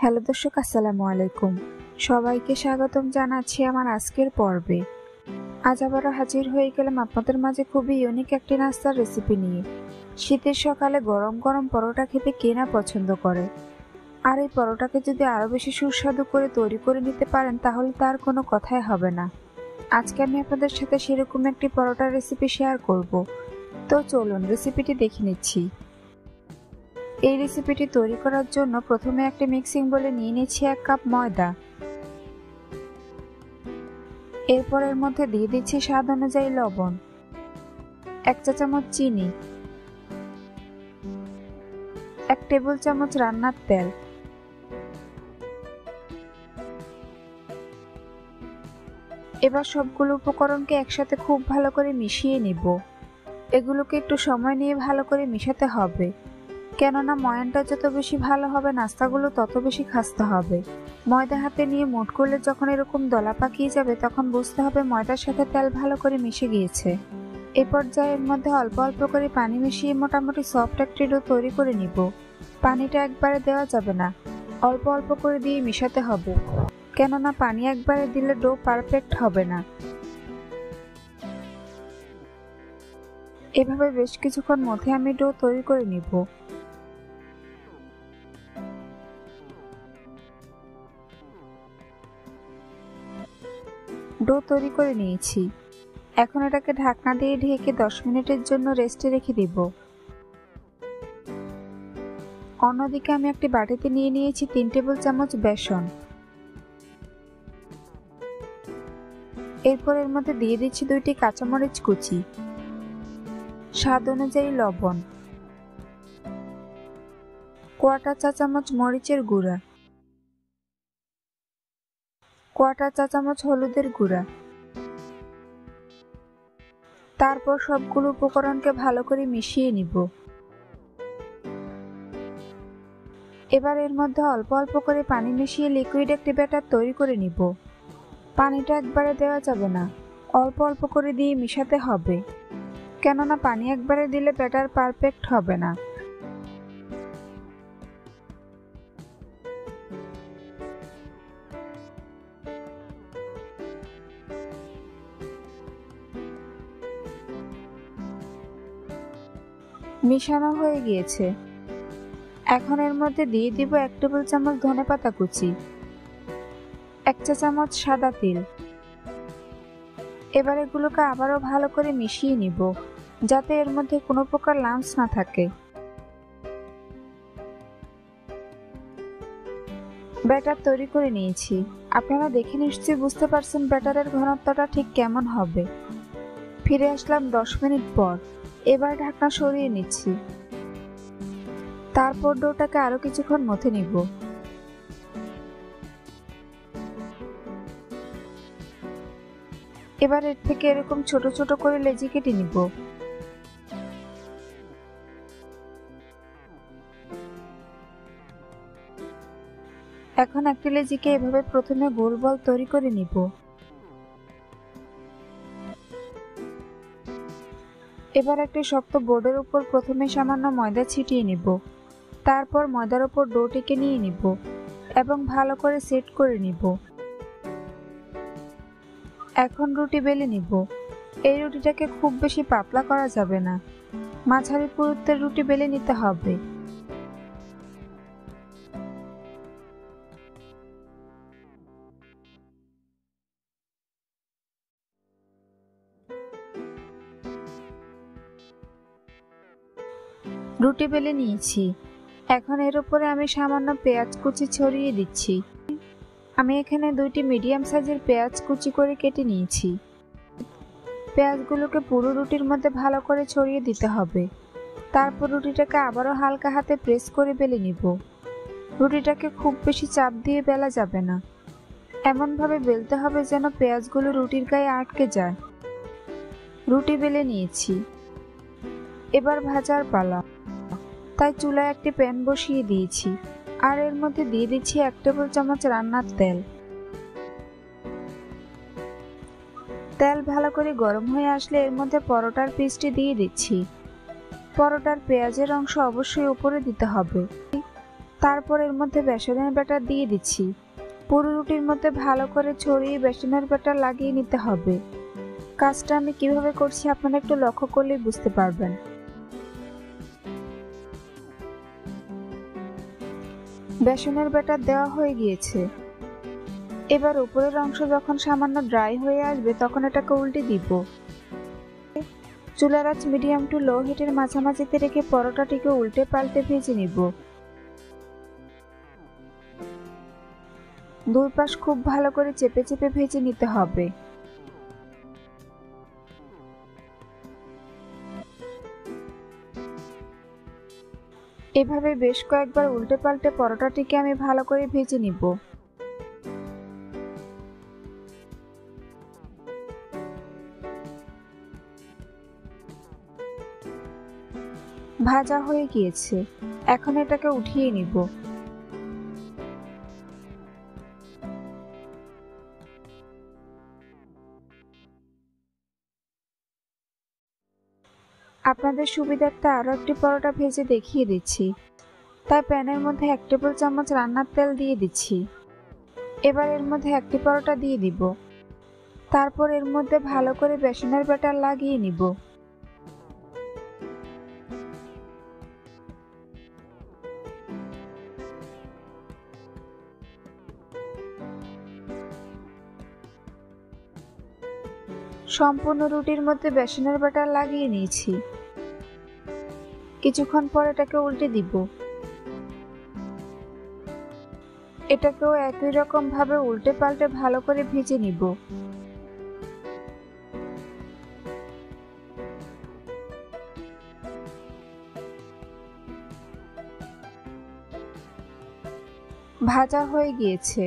Hello দর্শক, আসসালামু আলাইকুম। সবাইকে স্বাগতম জানাচ্ছি আমার আজকের পর্বে। আজ আবারও হাজির হয়ে গেলাম আপনাদের মাঝে খুবই ইউনিক একটি নাস্তার রেসিপি নিয়ে। শীতের সকালে গরম গরম পরোটা খেতে কে না পছন্দ করে, আর এই পরোটাকে যদি আরও বেশি সুস্বাদু করে তৈরি করে নিতে পারেন তাহলে তার কোনো কথাই হবে না। আজকে আমি আপনাদের সাথে সেরকম একটি পরোটার রেসিপি শেয়ার করব। তো চলুন রেসিপিটি দেখে নিচ্ছি। এই রেসিপিটি তৈরি করার জন্য প্রথমে একটি মিক্সিং বোলে নিয়ে নিচ্ছি 1 কাপ ময়দা। এরপর এর মধ্যে দিয়ে দিচ্ছি স্বাদ অনুযায়ী লবণ, 1 চা চামচ চিনি, 1 টেবিল চামচ রান্নার তেল। এবার সবগুলো উপকরণকে একসাথে খুব ভালো করে মিশিয়ে নিব। এগুলোকে একটু সময় নিয়ে ভালো করে মিশাতে হবে, কেননা ময়ানটা যত বেশি ভালো হবে নাস্তাগুলো তত বেশি খাস্তা হবে। ময়দা হাতে নিয়ে মুঠ করলে যখন এরকম দলা পাকিয়ে যাবে তখন বুঝতে হবে ময়দার সাথে তেল ভালো করে মিশে গিয়েছে। এই পর্যায়ে এর মধ্যে অল্প অল্প করে পানি মিশিয়ে মোটামুটি সফট একটি ডো তৈরি করে নিব। পানিটা একবারে দেওয়া যাবে না, অল্প অল্প করে দিয়ে মিশাতে হবে, কেননা পানি একবারে দিলে ডো পারফেক্ট হবে না। এভাবে বেশ কিছুক্ষণ মধ্যে আমি ডো তৈরি করে নিব। ডো তৈরি করে নিয়েছি। এখন এটাকে ঢাকনা দিয়ে ঢেকে 10 মিনিটের জন্য রেস্টে রেখে দিব। অন্যদিকে আমি একটি বাটিতে নিয়ে নিয়েছি 3 টেবিল চামচ বেসন। এরপর এর মধ্যে দিয়ে দিচ্ছি 2টি কাঁচামরিচ কুচি, স্বাদ অনুযায়ী লবণ, 1/4 চা চামচ মরিচের গুঁড়া, 1/4 চা চামচ হলুদের গুঁড়া। তারপর সবগুলো উপকরণকে ভালো করে মিশিয়ে নিব। এবার এর মধ্যে অল্প অল্প করে পানি মিশিয়ে লিকুইড একটি ব্যাটার তৈরি করে নিব। পানিটা একবারে দেওয়া যাবে না, অল্প অল্প করে দিয়ে মিশাতে হবে, কেননা পানি একবারে দিলে ব্যাটার পারফেক্ট হবে না। মিশানো হয়ে গিয়েছে। এখন এর মধ্যে দিয়ে দিব 1 টেবিল চামচ ধনেপাতা কুচি, 1 চা চামচ সাদা তিল। এবার এগুলোকে আবারও ভালো করে মিশিয়ে নিব, যাতে এর মধ্যে কোনো প্রকার লাম্পস না থাকে। ব্যাটার তৈরি করে নিয়েছি। আপনারা দেখে নিশ্চয়ই বুঝতে পারছেন ব্যাটারের ঘনত্বটা ঠিক কেমন হবে। ফিরে আসলাম 10 মিনিট পর। এবার ঢাকনা সরিয়ে নিচ্ছি। তারপর ডোটাকে আরো কিছুক্ষণ মথে নিব। এবার এর থেকে এরকম ছোট ছোট করে লেচি কেটে নিব। এখন একটি লেচিকে এভাবে প্রথমে গোল বল তৈরি করে নিব। এবার একটি শক্ত বোর্ডের উপর প্রথমে সামান্য ময়দা ছিটিয়ে নিব। তারপর ময়দার উপর ডোটিকে নিয়ে নিব এবং ভালো করে সেট করে নিব। এখন রুটি বেলে নিব। এই রুটিটাকে খুব বেশি পাতলা করা যাবে না, মাঝারি পুরুত্বের রুটি বেলে নিতে হবে। রুটি বেলে নিয়েছি। এখন এর উপরে আমি সামান্য পেঁয়াজ কুচি ছড়িয়ে দিচ্ছি। আমি এখানে 2টি মিডিয়াম সাইজের পেঁয়াজ কুচি করে কেটে নিয়েছি। পেঁয়াজগুলোকে পুরো রুটির মধ্যে ভালো করে ছড়িয়ে দিতে হবে। তারপর রুটিটাকে আবারও হালকা হাতে প্রেস করে বেলে নিব। রুটিটাকে খুব বেশি চাপ দিয়ে বেলা যাবে না, এমনভাবে বেলতে হবে যেন পেঁয়াজগুলো রুটির গায়ে আটকে যায়। রুটি বেলে নিয়েছি। এবার ভাজার পালা। তাই চুলায় একটি প্যান বসিয়ে দিয়েছি আর এর মধ্যে দিয়ে দিচ্ছি 1 টেবিল চামচ রান্নার তেল। তেল ভালো করে গরম হয়ে আসলে এর মধ্যে পরোটার পিসটি দিয়ে দিচ্ছি। পরোটার পেঁয়াজের অংশ অবশ্যই উপরে দিতে হবে। তারপর এর মধ্যে বেসনের ব্যাটার দিয়ে দিচ্ছি। পুরো রুটির মধ্যে ভালো করে ছড়িয়ে বেসনের ব্যাটার লাগিয়ে নিতে হবে। কাজটা আমি কিভাবে করছি আপনারা একটু লক্ষ্য করলেই বুঝতে পারবেন। বেসনের ব্যাটার দেওয়া হয়ে গিয়েছে। এবার উপরের অংশ যখন সামান্য ড্রাই হয়ে আসবে তখন এটাকে উল্টে দিব। চুলার আঁচ মিডিয়াম টু লো হিটের মাঝামাঝিতে রেখে পরোটাটিকে উল্টে পাল্টে ভেজে নিব। দুই পাশ খুব ভালো করে চেপে চেপে ভেজে নিতে হবে। এভাবে বেশ কয়েকবার উল্টে পাল্টে পরোটাটিকে আমি ভালো করে ভেজে নিব। ভাজা হয়ে গিয়েছে, এখন এটাকে উঠিয়ে নিব। আপনাদের সুবিধার্থে আরো একটি পরোটা ভেজে দেখিয়ে দিচ্ছি। তাই প্যানের মধ্যে 1 টেবিল চামচ রান্নার তেল দিয়ে দিচ্ছি। এবার এর মধ্যে একটি পরোটা দিয়ে দিব। তারপর এর মধ্যে ভালো করে বেসনের ব্যাটার লাগিয়ে নিব। সম্পূর্ণ রুটির মধ্যে বেসনের ব্যাটার লাগিয়ে নিয়েছি। কিছুক্ষণ পর এটাকে উল্টে দিব। এটাকেও একই রকম ভাবে উল্টে পাল্টে ভালো করে ভেজে নিব। ভাজা হয়ে গিয়েছে।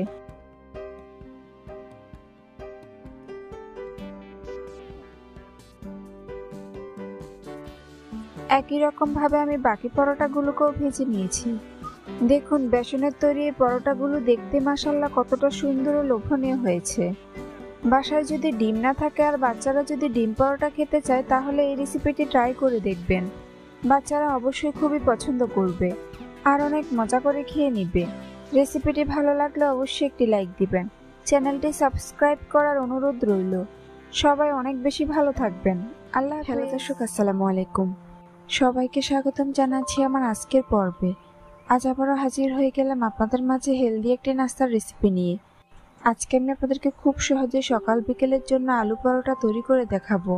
একই রকম ভাবে আমি বাকি পরোটাগুলোকেও ভেজে নিয়েছি। দেখুন বেসনের তৈরি এই পরোটাগুলো দেখতে মাশাআল্লাহ কতটা সুন্দর ও লোভনীয় হয়েছে। বাসায় যদি ডিম না থাকে আর বাচ্চারা যদি ডিম পরোটা খেতে চায় তাহলে এই রেসিপিটি ট্রাই করে দেখবেন। বাচ্চারা অবশ্যই খুবই পছন্দ করবে আর অনেক মজা করে খেয়ে নিবে। রেসিপিটি ভালো লাগলে অবশ্যই একটি লাইক দিবেন। চ্যানেলটি সাবস্ক্রাইব করার অনুরোধ রইল। সবাই অনেক বেশি ভালো থাকবেন। আল্লাহ হাফেজ। হ্যালো দর্শক, আসসালামু আলাইকুম। সবাইকে স্বাগতম জানাচ্ছি আমার আজকের পর্বে। আজ আবারও হাজির হয়ে গেলাম আপনাদের মাঝে হেলদি একটি নাস্তার রেসিপি নিয়ে। আজকে আমি আপনাদেরকে খুব সহজে সকাল বিকেলের জন্য আলু পরোটা তৈরি করে দেখাবো।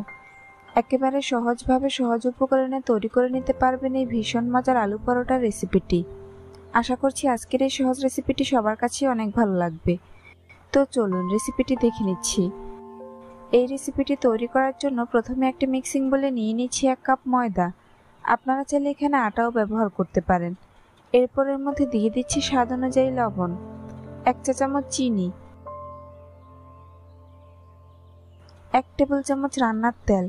একেবারে সহজভাবে সহজ উপকরণে তৈরি করে নিতে পারবেন এই ভীষণ মজার আলু পরোটার রেসিপিটি। আশা করছি আজকের এই সহজ রেসিপিটি সবার কাছেই অনেক ভালো লাগবে। তো চলুন রেসিপিটি দেখে নিচ্ছি। এই রেসিপিটি তৈরি করার জন্য প্রথমে একটি মিক্সিং বোলে নিয়ে নিচ্ছি 1 কাপ ময়দা। আপনারা চাইলে এখানে আটাও ব্যবহার করতে পারেন। এরপর এর মধ্যে দিয়ে দিচ্ছি স্বাদ অনুযায়ী লবণ, 1 চা চামচ চিনি, 1 টেবিল চামচ রান্নার তেল।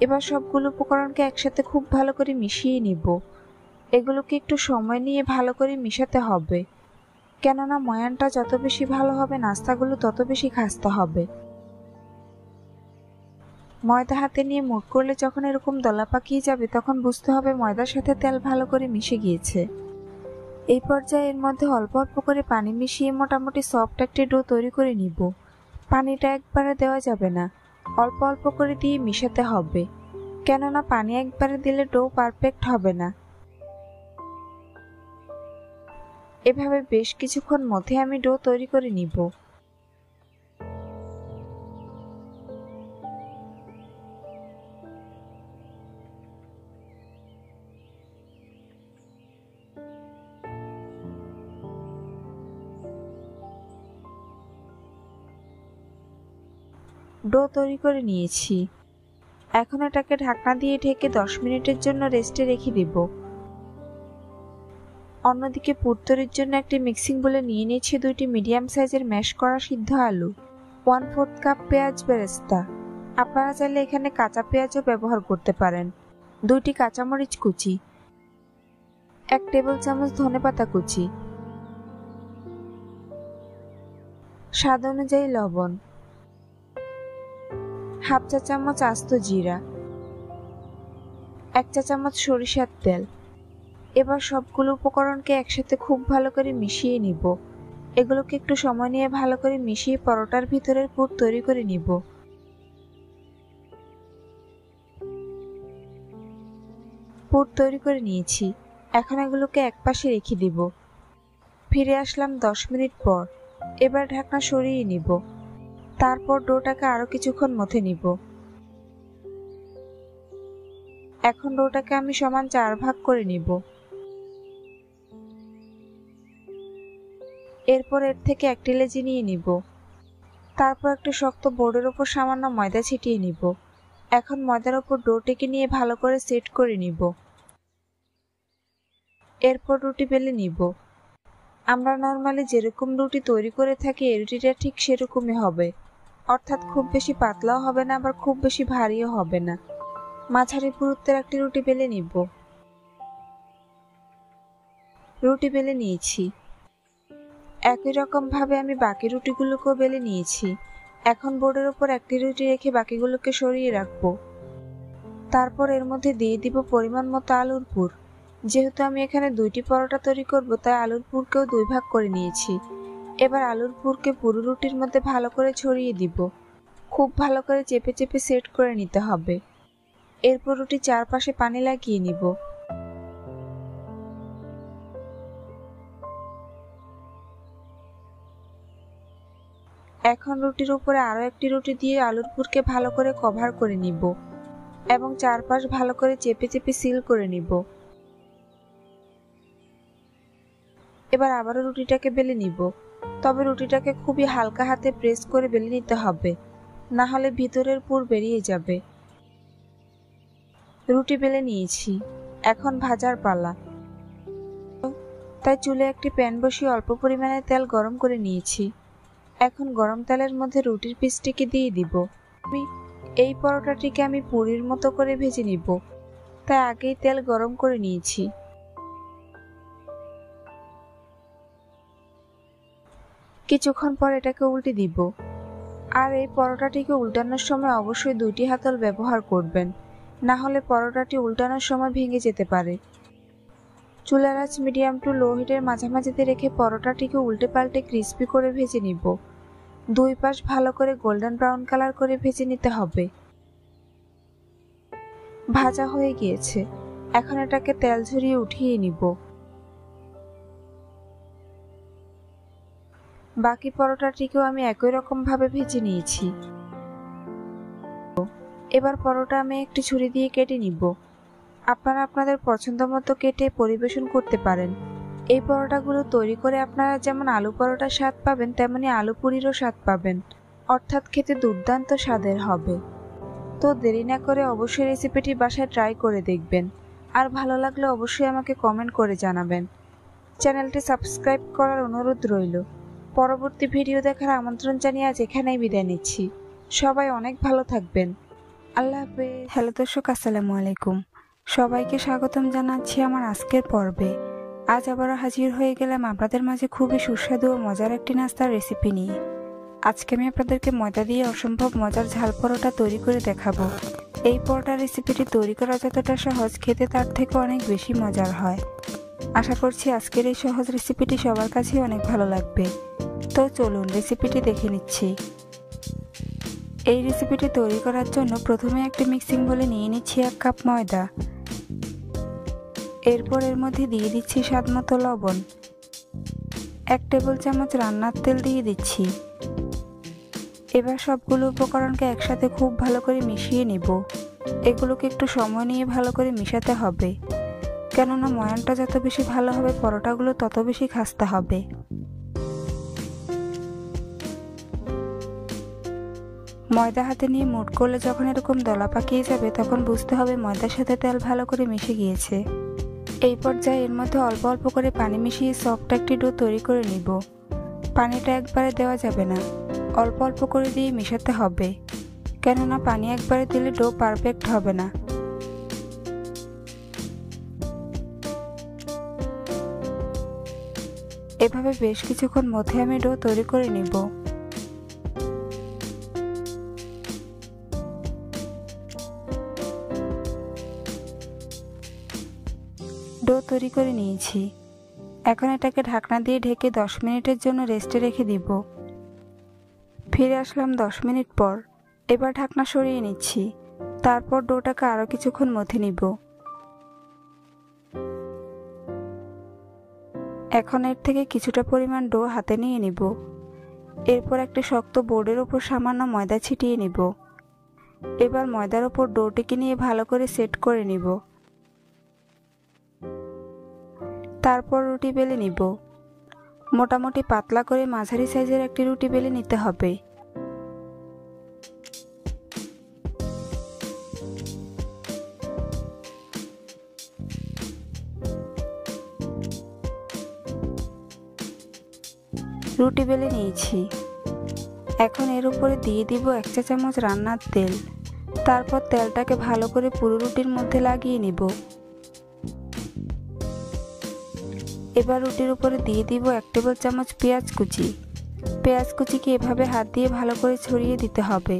এবার সবগুলো উপকরণকে একসাথে খুব ভালো করে মিশিয়ে নিব। এগুলোকে একটু সময় নিয়ে ভালো করে মিশাতে হবে, কেননা ময়ানটা যত বেশি ভালো হবে নাস্তাগুলো তত বেশি খাস্তা হবে। ময়দা হাতে নিয়ে মুঠ করলে যখন এরকম দলা পাকিয়ে যাবে তখন বুঝতে হবে ময়দার সাথে তেল ভালো করে মিশে গিয়েছে। এই পর্যায়ে এর মধ্যে অল্প অল্প করে পানি মিশিয়ে মোটামুটি সফট একটি ডো তৈরি করে নিব। পানিটা একবারে দেওয়া যাবে না, অল্প অল্প করে দিয়ে মিশাতে হবে, কেননা পানি একবারে দিলে ডো পারফেক্ট হবে না। এভাবে বেশ কিছুক্ষণ মধ্যে আমি ডো তৈরি করে নিব। ডো তৈরি করে নিয়েছি। এখন এটাকে ঢাকনা দিয়ে ঢেকে 10 মিনিটের জন্য রেস্টে রেখে দেব। অন্যদিকে পুর তৈরির জন্য একটি মিক্সিং বোলে নিয়ে নিয়েছি 2টি মিডিয়াম সাইজের ম্যাশ করা সিদ্ধ আলু, 1/4 কাপ পেঁয়াজ বেরেস্তা। আপনারা চাইলে এখানে কাঁচা পেঁয়াজও ব্যবহার করতে পারেন, 2টি কাঁচামরিচ কুচি, 1 টেবিল চামচ ধনেপাতা কুচি, স্বাদ অনুযায়ী লবণ, হাফ চা চামচ আস্ত জিরা, 1 চা চামচ সরিষার তেল। এবার সবগুলো উপকরণকে একসাথে খুব ভালো করে মিশিয়ে নিব। এগুলোকে একটু সময় নিয়ে ভালো করে মিশিয়ে পরোটার ভিতরের পুর তৈরি করে নিব। পুর তৈরি করে নিয়েছি, এখন এগুলোকে একপাশে রেখে দিব। ফিরে আসলাম 10 মিনিট পর। এবার ঢাকনা সরিয়ে নিব। তারপর ডোটাকে আরো কিছুক্ষণ মথে নিব। এখন ডোটাকে আমি সমান 4 ভাগ করে নিব। এরপর এর থেকে একটি লেচি নিয়ে নিব। তারপর একটা শক্ত বোর্ডের উপর সামান্য ময়দা ছিটিয়ে নিব। এখন ময়দার উপর ডোটিকে নিয়ে ভালো করে সেট করে নিব। এরপর রুটি বেলে নিব। আমরা নরমালি যেরকম রুটি তৈরি করে থাকি এই রুটিটা ঠিক সেরকমই হবে, অর্থাৎ খুব বেশি পাতলাও হবে না আবার খুব বেশি ভারীও হবে না। মাঝারি পুরুত্বের একটি রুটি বেলে নিব। রুটি বেলে নিয়েছি। একই রকম ভাবে আমি বাকি রুটিগুলোকেও বেলে নিয়েছি। এখন বোর্ডের উপর একটি রুটি রেখে বাকিগুলোকে সরিয়ে রাখবো। তারপর এর মধ্যে দিয়ে দিব পরিমাণ মতো আলুর পুর। যেহেতু আমি এখানে 2টি পরোটা তৈরি করব, তাই আলুর পুরকেও 2 ভাগ করে নিয়েছি। এবার আলুর পুরকে পুরো রুটির মধ্যে ভালো করে ছড়িয়ে দিব। খুব ভালো করে চেপে চেপে সেট করে নিতে হবে। এরপর রুটির চারপাশে পানি লাগিয়ে নিব। এখন রুটির উপরে আরো একটি রুটি দিয়ে আলুর পুরকে ভালো করে কভার করে নিব এবং চারপাশ ভালো করে চেপে চেপে সিল করে নিব। এবার আবারও রুটিটাকে বেলে নিব, তবে রুটিটাকে খুবই হালকা হাতে প্রেস করে বেলে নিতে হবে, না হলে ভিতরের পুর বেরিয়ে যাবে। রুটি বেলে নিয়েছি, এখন ভাজার পালা। তাই চুলে একটি প্যান বসিয়ে অল্প পরিমাণে তেল গরম করে নিয়েছি। এখন গরম তেলের মধ্যে রুটির পিসটিকে দিয়ে দিব। এই পরোটাটিকে আমি পুরির মতো করে ভেজে নিব, তাই আগেই তেল গরম করে নিয়েছি। কিছুক্ষণ পর এটাকে উল্টে দিব। আর এই পরোটাটিকে উল্টানোর সময় অবশ্যই 2টি হাতল ব্যবহার করবেন, না হলে পরোটাটি উল্টানোর সময় ভেঙে যেতে পারে। চুলার আঁচ মিডিয়াম টু লো হিটের মাঝামাঝিতে রেখে পরোটাটিকে উল্টে পাল্টে ক্রিস্পি করে ভেজে নিব। 2 পাশ ভালো করে গোল্ডেন ব্রাউন কালার করে ভেজে নিতে হবে। ভাজা হয়ে গিয়েছে, এখন এটাকে তেল ঝরিয়ে উঠিয়ে নিব। বাকি পরোটাটিকেও আমি একই রকম ভাবে ভেজে নিয়েছি। এবার পরোটা আমি একটি ছুরি দিয়ে কেটে নিব। আপনারা আপনাদের পছন্দ মতো কেটে পরিবেশন করতে পারেন। এই পরোটাগুলো তৈরি করে আপনারা যেমন আলু পরোটার স্বাদ পাবেন, তেমনি আলু পুরিরও স্বাদ পাবেন, অর্থাৎ খেতে দুর্দান্ত স্বাদের হবে। তো দেরি না করে অবশ্যই রেসিপিটি বাসায় ট্রাই করে দেখবেন, আর ভালো লাগলে অবশ্যই আমাকে কমেন্ট করে জানাবেন। চ্যানেলটি সাবস্ক্রাইব করার অনুরোধ রইল। পরবর্তী ভিডিও দেখার আমন্ত্রণ জানিয়ে আজ এখানেই বিদায় নিচ্ছি। সবাই অনেক ভালো থাকবেন। আল্লাহ হাফেজ। হ্যালো দর্শক, আসসালামু আলাইকুম। সবাইকে স্বাগতম জানাচ্ছি আমার আজকের পর্বে। আজ আবারও হাজির হয়ে গেলাম আপনাদের মাঝে খুবই সুস্বাদু ও মজার একটি নাস্তার রেসিপি নিয়ে। আজকে আমি আপনাদেরকে ময়দা দিয়ে অসম্ভব মজার ঝাল পরোটা তৈরি করে দেখাবো। এই পরোটা রেসিপিটি তৈরি করা যতটা সহজ, খেতে তার থেকে অনেক বেশি মজার হয়। আশা করছি আজকের এই সহজ রেসিপিটি সবার কাছেই অনেক ভালো লাগবে। তো চলুন রেসিপিটি দেখে নিচ্ছি। এই রেসিপিটি তৈরি করার জন্য প্রথমে একটি মিক্সিং বোলে নিয়ে নিচ্ছি 1 কাপ ময়দা। এরপর এর মধ্যে দিয়ে দিচ্ছি স্বাদমতো লবণ। 1 টেবিল চামচ রান্নার তেল দিয়ে দিচ্ছি। এবার সবগুলো উপকরণকে একসাথে খুব ভালো করে মিশিয়ে নিব। এগুলোকে একটু সময় নিয়ে ভালো করে মিশাতে হবে, কেননা ময়ানটা যত বেশি ভালো হবে পরোটাগুলো তত বেশি খাস্তা হবে। ময়দা হাতে নিয়ে মুঠ করলে যখন এরকম দলা পাকিয়ে যাবে, তখন বুঝতে হবে ময়দার সাথে তেল ভালো করে মিশে গিয়েছে। এই পর্যায়ে এর মধ্যে অল্প অল্প করে পানি মিশিয়ে সফট একটি ডো তৈরি করে নিব। পানিটা একবারে দেওয়া যাবে না, অল্প অল্প করে দিয়ে মেশাতে হবে, কেননা পানি একবারে দিলে ডো পারফেক্ট হবে না। এভাবে বেশ কিছুক্ষণ মধ্যে আমি ডো তৈরি করে নিব। ডো তৈরি করে নিয়েছি। এখন এটাকে ঢাকনা দিয়ে ঢেকে 10 মিনিটের জন্য রেস্টে রেখে দিব। ফিরে আসলাম 10 মিনিট পর। এবার ঢাকনা সরিয়ে নিচ্ছি। তারপর ডোটাকে আরও কিছুক্ষণ মথে নিব। এখন এর থেকে কিছুটা পরিমাণ ডো হাতে নিয়ে নিব। এরপর একটি শক্ত বোর্ডের ওপর সামান্য ময়দা ছিটিয়ে নিব। এবার ময়দার ওপর ডোটিকে নিয়ে ভালো করে সেট করে নিব। তারপর রুটি বেলে নিব। মোটামুটি পাতলা করে মাঝারি সাইজের একটি রুটি বেলে নিতে হবে। রুটি বেলে নিয়েছি। এখন এর উপরে দিয়ে দিব 1 চা চামচ রান্নার তেল। তারপর তেলটাকে ভালো করে পুরো রুটির মধ্যে লাগিয়ে নিব। এবার রুটির উপরে দিয়ে দিব 1 টেবিল চামচ পেঁয়াজ কুচি। পেঁয়াজ কুচিকে এভাবে হাত দিয়ে ভালো করে ছড়িয়ে দিতে হবে।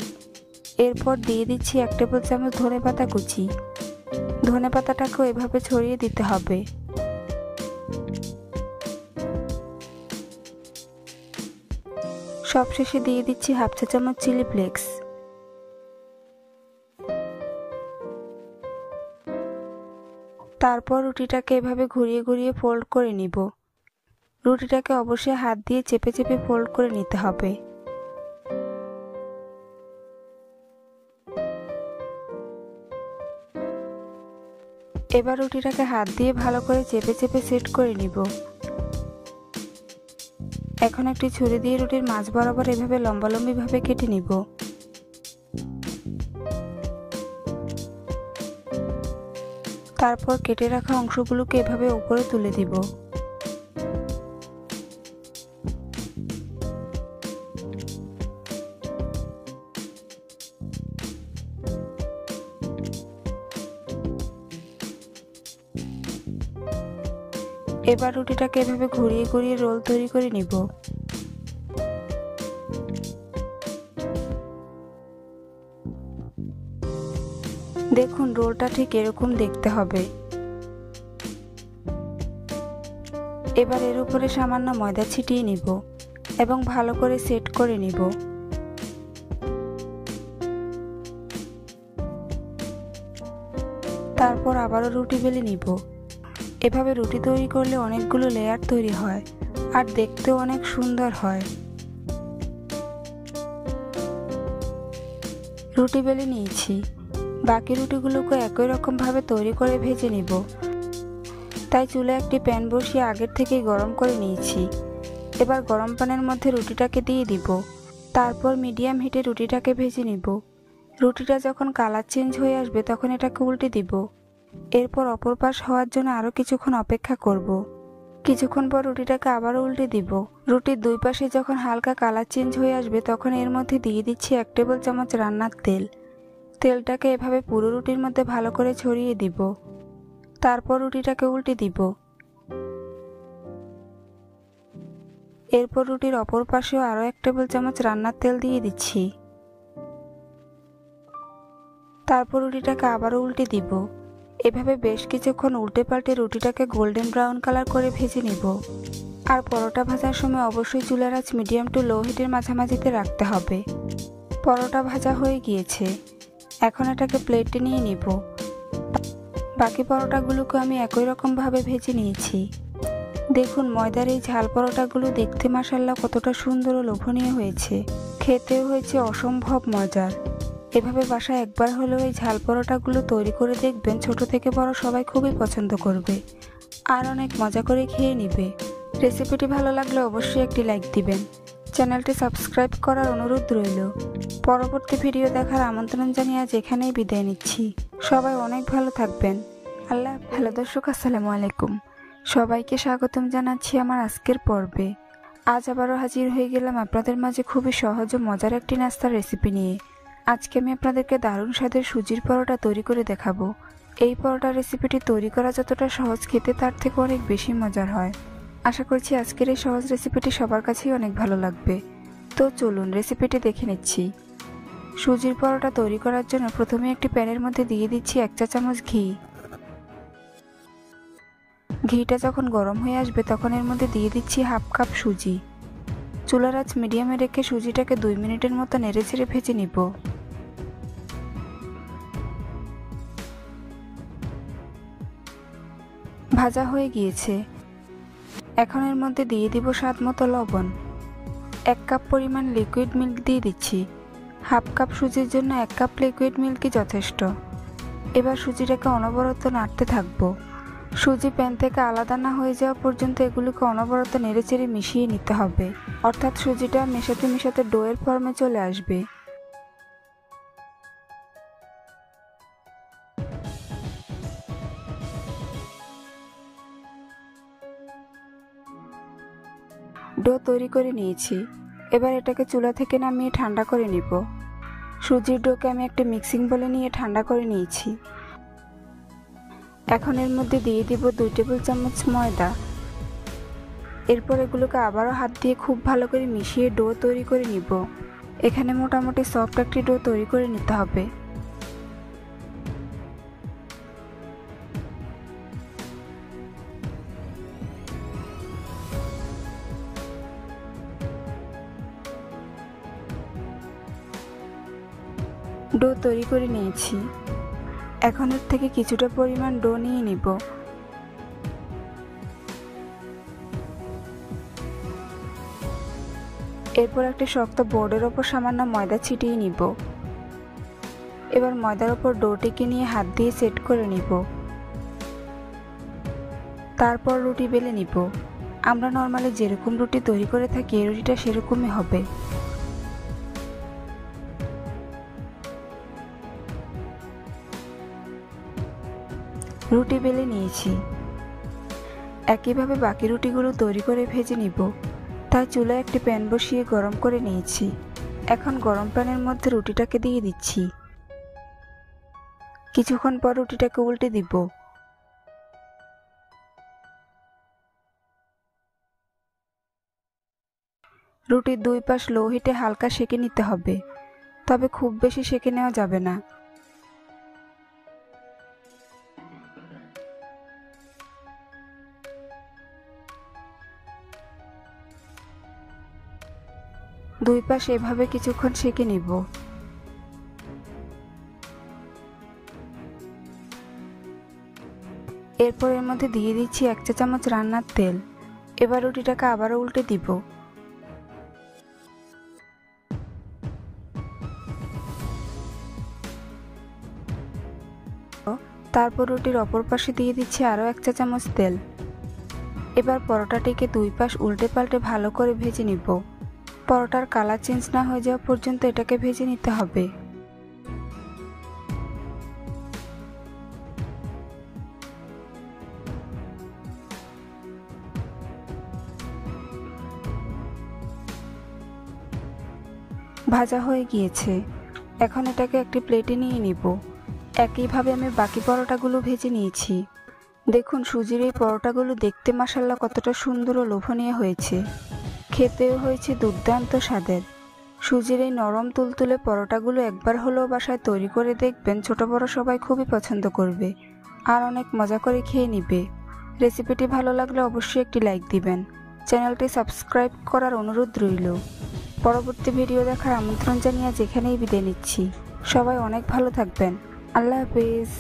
এরপর দিয়ে দিচ্ছি 1 টেবিল চামচ ধনেপাতা কুচি। ধনেপাতাটাকেও এভাবে ছড়িয়ে দিতে হবে। সবশেষে দিয়ে দিচ্ছি 1/2 চা চামচ চিলি ফ্লেক্স। তারপর রুটিটাকে এভাবে ঘুরিয়ে ঘুরিয়ে ফোল্ড করে নিব। রুটিটাকে অবশ্যই হাত দিয়ে চেপে চেপে ফোল্ড করে নিতে হবে। এবার রুটিটাকে হাত দিয়ে ভালো করে চেপে চেপে সেট করে নিব। এখন একটি ছুরি দিয়ে রুটির মাঝ বরাবর এভাবে লম্বালম্বি ভাবে কেটে নিব। তারপর কেটে রাখা অংশগুলোকে এভাবে উপরে তুলে দিব। এবার রুটিটাকে এভাবে ঘুরিয়ে ঘুরিয়ে রোল তৈরি করে নিব। দেখুন রোলটা ঠিক এরকম দেখতে হবে। এবার এর উপরে সামান্য ময়দা ছিটিয়ে নিব এবং ভালো করে সেট করে নিব। তারপর আবারও রুটি বেলে নিব। এভাবে রুটি তৈরি করলে অনেকগুলো লেয়ার তৈরি হয় আর দেখতেও অনেক সুন্দর হয়। রুটি বেলে নিয়েছি। বাকি রুটিগুলোকে একই রকম ভাবে তৈরি করে ভেজে নিব। তাই চুলায় একটি প্যান বসিয়ে আগের থেকেই গরম করে নিয়েছি। এবার গরম প্যানের মধ্যে রুটিটাকে দিয়ে দিব। তারপর মিডিয়াম হিটে রুটিটাকে ভেজে নিব। রুটিটা যখন কালার চেঞ্জ হয়ে আসবে তখন এটাকে উল্টে দিব। এরপর অপর পাশ হওয়ার জন্য আরও কিছুক্ষণ অপেক্ষা করব। কিছুক্ষণ পর রুটিটাকে আবারও উল্টে দিব। রুটির দুই পাশে যখন হালকা কালার চেঞ্জ হয়ে আসবে তখন এর মধ্যে দিয়ে দিচ্ছি 1 টেবিল চামচ রান্নার তেল। তেলটাকে এভাবে পুরো রুটির মধ্যে ভালো করে ছড়িয়ে দিব। তারপর রুটিটাকে উল্টে দিব। এরপর রুটির অপর পাশেও আরও 1 টেবিল চামচ রান্নার তেল দিয়ে দিচ্ছি। তারপর রুটিটাকে আবারও উল্টে দিব। এভাবে বেশ কিছুক্ষণ উল্টে পাল্টে রুটিটাকে গোল্ডেন ব্রাউন কালার করে ভেজে নিব। আর পরোটা ভাজার সময় অবশ্যই চুলার আঁচ মিডিয়াম টু লো হিটের মাঝামাঝিতে রাখতে হবে। পরোটা ভাজা হয়ে গিয়েছে। এখন এটাকে প্লেটে নিয়ে নিব। বাকি পরোটাগুলোকে আমি একই রকমভাবে ভেজে নিয়েছি। দেখুন ময়দার এই ঝাল পরোটাগুলো দেখতে মাশাআল্লাহ কতটা সুন্দর ও লোভনীয় হয়েছে। খেতেও হয়েছে অসম্ভব মজার। এভাবে বাসায় একবার হলেও এই ঝাল পরোটাগুলো তৈরি করে দেখবেন, ছোট থেকে বড় সবাই খুবই পছন্দ করবে আর অনেক মজা করে খেয়ে নেবে। রেসিপিটি ভালো লাগলে অবশ্যই একটি লাইক দিবেন। চ্যানেলটি সাবস্ক্রাইব করার অনুরোধ রইল। পরবর্তী ভিডিও দেখার আমন্ত্রণ জানিয়ে আজ এখানেই বিদায় নিচ্ছি। সবাই অনেক ভালো থাকবেন। আল্লাহ। হ্যালো দর্শক, আসসালামু আলাইকুম। সবাইকে স্বাগতম জানাচ্ছি আমার আজকের পর্বে। আজ আবারও হাজির হয়ে গেলাম আপনাদের মাঝে খুবই সহজ ও মজার একটি নাস্তার রেসিপি নিয়ে। আজকে আমি আপনাদেরকে দারুণ স্বাদের সুজির পরোটা তৈরি করে দেখাবো। এই পরোটার রেসিপিটি তৈরি করা যতটা সহজ, খেতে তার থেকে অনেক বেশি মজার হয়। আশা করছি আজকের এই সহজ রেসিপিটি সবার কাছেই অনেক ভালো লাগবে। তো চলুন রেসিপিটি দেখে নিচ্ছি। সুজির পরোটা তৈরি করার জন্য প্রথমে একটি প্যানের মধ্যে দিয়ে দিচ্ছি 1 চা চামচ ঘি। ঘিটা যখন গরম হয়ে আসবে তখন এর মধ্যে দিয়ে দিচ্ছি হাফ কাপ সুজি। চুলার আঁচ মিডিয়ামে রেখে সুজিটাকে 2 মিনিটের মতো নেড়েচেড়ে ভেজে নিব। ভাজা হয়ে গিয়েছে। এখন এর মধ্যে দিয়ে দিব স্বাদ মতো লবণ। 1 কাপ পরিমাণ লিকুইড মিল্ক দিয়ে দিচ্ছি। হাফ কাপ সুজির জন্য 1 কাপ লিকুইড মিল্কই যথেষ্ট। এবার সুজিটাকে অনবরত নাড়তে থাকবো। সুজি প্যান থেকে আলাদা না হয়ে যাওয়া পর্যন্ত এগুলোকে অনবরত নেড়েচেড়ে মিশিয়ে নিতে হবে, অর্থাৎ সুজিটা মেশাতে মেশাতে ডোয়ের ফর্মে চলে আসবে। ডো তৈরি করে নিয়েছি। এবার এটাকে চুলা থেকে নামিয়ে ঠান্ডা করে নিব। সুজির ডোকে আমি একটা মিক্সিং বলে নিয়ে ঠান্ডা করে নিয়েছি। এখন এর মধ্যে দিয়ে দিব 2 টেবিল চামচ ময়দা। এরপর এগুলোকে আবারও হাত দিয়ে খুব ভালো করে মিশিয়ে ডো তৈরি করে নিব। এখানে মোটামুটি সফট একটি ডো তৈরি করে নিতে হবে। ডো তৈরি করে নিয়েছি। এখন এর থেকে কিছুটা পরিমাণ ডো নিয়ে নিব। এরপর একটি শক্ত বোর্ডের ওপর সামান্য ময়দা ছিটিয়ে নিব। এবার ময়দার ওপর ডোটিকে নিয়ে হাত দিয়ে সেট করে নিব। তারপর রুটি বেলে নিব। আমরা নর্মালি যেরকম রুটি তৈরি করে থাকি এই রুটিটা সেরকমই হবে। রুটি বেলে নিয়েছি। একইভাবে বাকি রুটিগুলো তৈরি করে ভেজে নিব। তাই চুলায় একটি প্যান বসিয়ে গরম করে নিয়েছি। এখন গরম প্যানের মধ্যে রুটিটাকে দিয়ে দিচ্ছি। কিছুক্ষণ পর রুটিটাকে উল্টে দিব। রুটির 2 পাশ লো হিটে হালকা সেঁকে নিতে হবে, তবে খুব বেশি সেঁকে নেওয়া যাবে না। দুই পাশ এভাবে কিছুক্ষণ সেঁকে নিব। এরপর এর মধ্যে দিয়ে দিচ্ছি 1 চা চামচ রান্নার তেল। এবার রুটিটাকে আবারও উল্টে দিব। তারপর রুটির অপর পাশে দিয়ে দিচ্ছি আরও 1 চা চামচ তেল। এবার পরোটাটিকে 2 পাশ উল্টে পাল্টে ভালো করে ভেজে নিব। পরোটার কালার চেঞ্জ না হয়ে যাওয়া পর্যন্ত এটাকে ভেজে নিতে হবে। ভাজা হয়ে গিয়েছে। এখন এটাকে একটি প্লেটে নিয়ে নিব। একইভাবে আমি বাকি পরোটাগুলো ভেজে নিয়েছি। দেখুন সুজির এই পরোটাগুলো দেখতে মাশাআল্লাহ কতটা সুন্দর ও লোভনীয় হয়েছে। খেতেও হয়েছে দুর্দান্ত স্বাদের। সুজির এই নরম তুলতুলে পরোটাগুলো একবার হলেও বাসায় তৈরি করে দেখবেন, ছোট বড় সবাই খুবই পছন্দ করবে আর অনেক মজা করে খেয়ে নিবে। রেসিপিটি ভালো লাগলে অবশ্যই একটি লাইক দিবেন। চ্যানেলটি সাবস্ক্রাইব করার অনুরোধ রইল। পরবর্তী ভিডিও দেখার আমন্ত্রণ জানিয়ে যেখানেই বিদায় নিচ্ছি। সবাই অনেক ভালো থাকবেন। আল্লাহ হাফেজ।